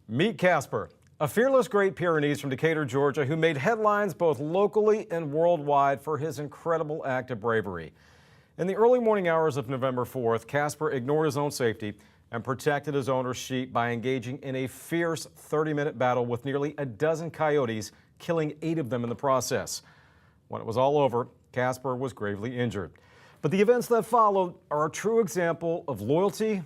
Meet Casper, a fearless Great Pyrenees from Decatur, Georgia, who made headlines both locally and worldwide for his incredible act of bravery. In the early morning hours of November 4th, Casper ignored his own safety and protected his owner's sheep by engaging in a fierce 30-minute battle with nearly a dozen coyotes, killing 8 of them in the process. When it was all over, Casper was gravely injured. But the events that followed are a true example of loyalty,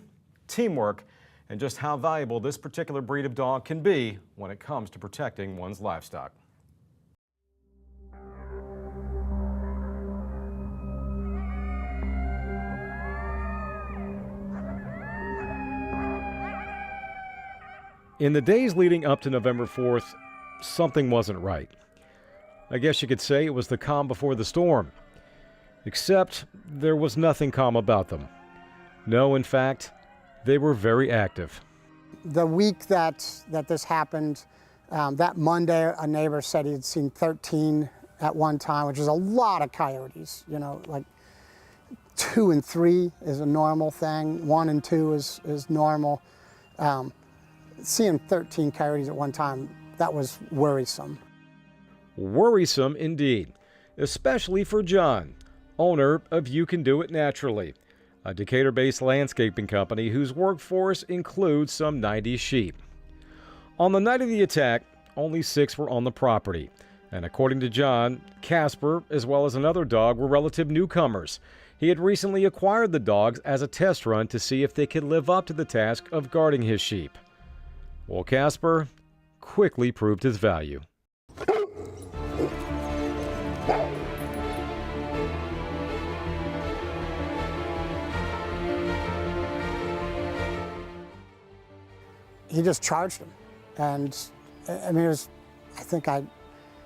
teamwork, and just how valuable this particular breed of dog can be when it comes to protecting one's livestock. In the days leading up to November 4th, something wasn't right. I guess you could say it was the calm before the storm. Except there was nothing calm about them. No, in fact, they were very active. The week that this happened, that Monday, a neighbor said he had seen 13 at one time, which is a lot of coyotes. You know, like 2 and 3 is a normal thing. 1 and 2 is normal. Seeing 13 coyotes at one time, that was worrisome. Worrisome indeed, especially for John, owner of You Can Do It Naturally, a Decatur-based landscaping company whose workforce includes some 90 sheep. On the night of the attack, only 6 were on the property, and according to John, Casper, as well as another dog, were relative newcomers. He had recently acquired the dogs as a test run to see if they could live up to the task of guarding his sheep. Well, Casper quickly proved his value. He just charged him, and I mean, it was, I think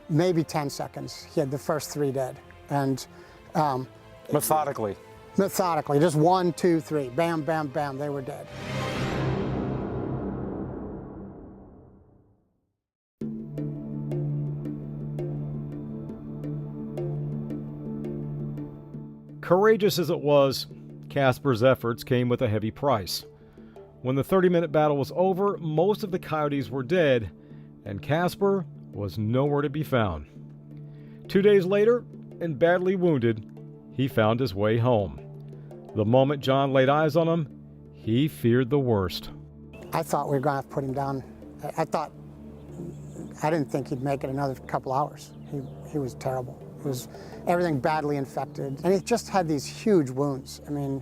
maybe 10 seconds. He had the first 3 dead, and Methodically, just 1, 2, 3, bam, bam, bam, they were dead. Courageous as it was, Casper's efforts came with a heavy price. When the 30-minute battle was over, most of the coyotes were dead, and Casper was nowhere to be found. 2 days later, and badly wounded, he found his way home. The moment John laid eyes on him, he feared the worst. I thought we were going to have to put him down. I didn't think he'd make it another couple hours. He was terrible. It was everything badly infected, and he just had these huge wounds. I mean,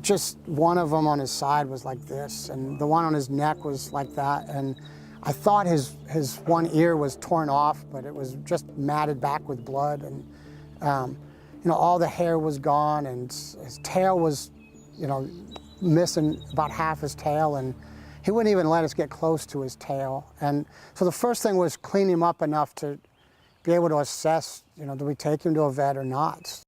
just one of them on his side was like this, and the one on his neck was like that, and I thought his one ear was torn off, but it was just matted back with blood, and you know, all the hair was gone, and his tail was, you know, missing about half his tail, and he wouldn't even let us get close to his tail. And so the first thing was clean him up enough to be able to assess, you know, do we take him to a vet or not?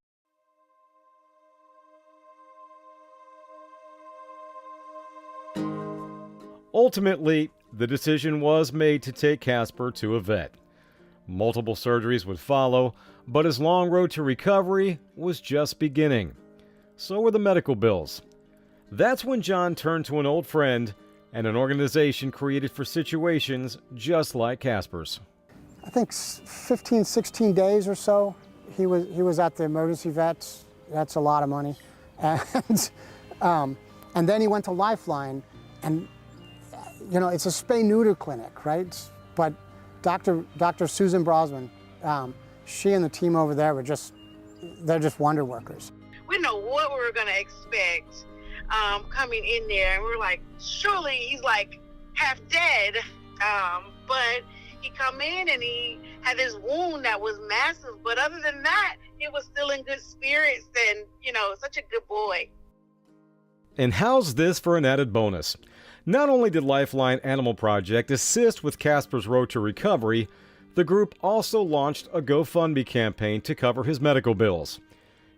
Ultimately, the decision was made to take Casper to a vet. Multiple surgeries would follow, but his long road to recovery was just beginning. So were the medical bills. That's when John turned to an old friend and an organization created for situations just like Casper's. I think 15, 16 days or so, he was at the emergency vets. That's a lot of money. And then he went to Lifeline, and you know, it's a spay-neuter clinic, right? But Dr. Susan Brosman, she and the team over there they're just wonder workers. We didn't know what we were gonna expect coming in there, and we were like, surely he's like half dead, but he come in and he had this wound that was massive, but other than that, he was still in good spirits and, you know, such a good boy. And how's this for an added bonus? Not only did Lifeline Animal Project assist with Casper's road to recovery, the group also launched a GoFundMe campaign to cover his medical bills.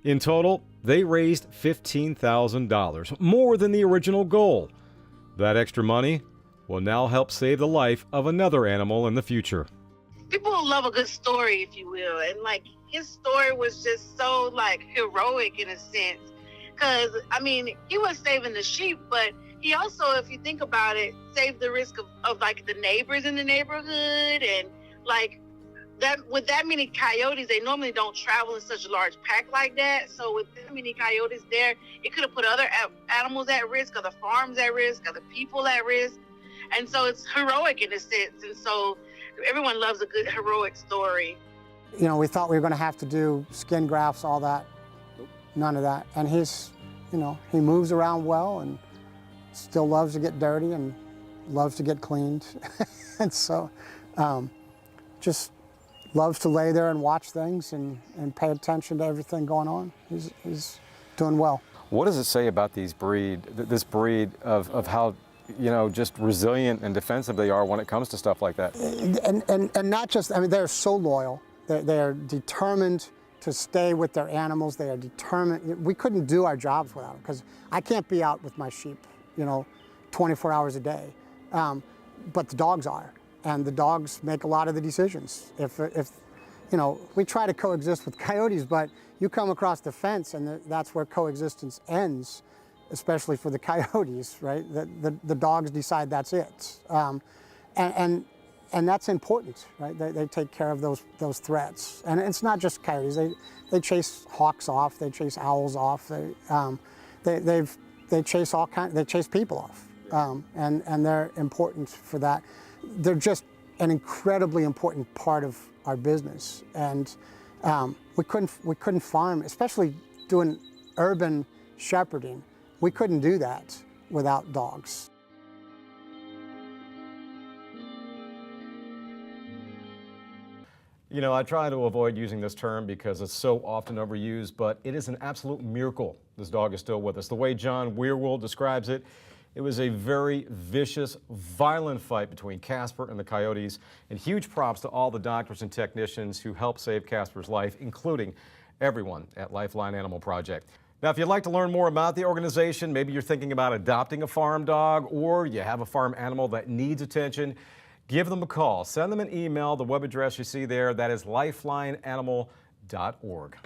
In total, they raised $15,000, more than the original goal. That extra money will now help save the life of another animal in the future. People love a good story, if you will, and like his story was just so like heroic in a sense, because I mean, he was saving the sheep, but he also, if you think about it, saved the risk of like the neighbors in the neighborhood, and like that with that many coyotes, they normally don't travel in such a large pack like that. So with that many coyotes there, it could have put other animals at risk, other farms at risk, other people at risk. And so it's heroic in a sense. And so everyone loves a good heroic story. You know, we thought we were going to have to do skin grafts, all that. None of that. And he's, you know, he moves around well and still loves to get dirty and loves to get cleaned. And so just loves to lay there and watch things and pay attention to everything going on. He's doing well. What does it say about this breed of how, you know, just resilient and defensive they are when it comes to stuff like that? And not just, I mean, they're so loyal. They are determined to stay with their animals. They are determined. We couldn't do our jobs without them, because I can't be out with my sheep, you know, 24 hours a day. But the dogs are, and the dogs make a lot of the decisions. If you know, we try to coexist with coyotes, but you come across the fence, and that's where coexistence ends, especially for the coyotes, right? The dogs decide that's it. And that's important, right? They take care of those threats. And it's not just coyotes. They chase hawks off. They chase owls off. They chase all kinds. They chase people off. And they're important for that. They're just an incredibly important part of our business. And we couldn't farm, especially doing urban shepherding. We couldn't do that without dogs. You know, I try to avoid using this term because it's so often overused, but it is an absolute miracle this dog is still with us. The way John Wierwiller describes it, it was a very vicious, violent fight between Casper and the Coyotes, and huge props to all the doctors and technicians who helped save Casper's life, including everyone at Lifeline Animal Project. Now, if you'd like to learn more about the organization, maybe you're thinking about adopting a farm dog, or you have a farm animal that needs attention, give them a call. Send them an email. The web address you see there, that is lifelineanimal.org.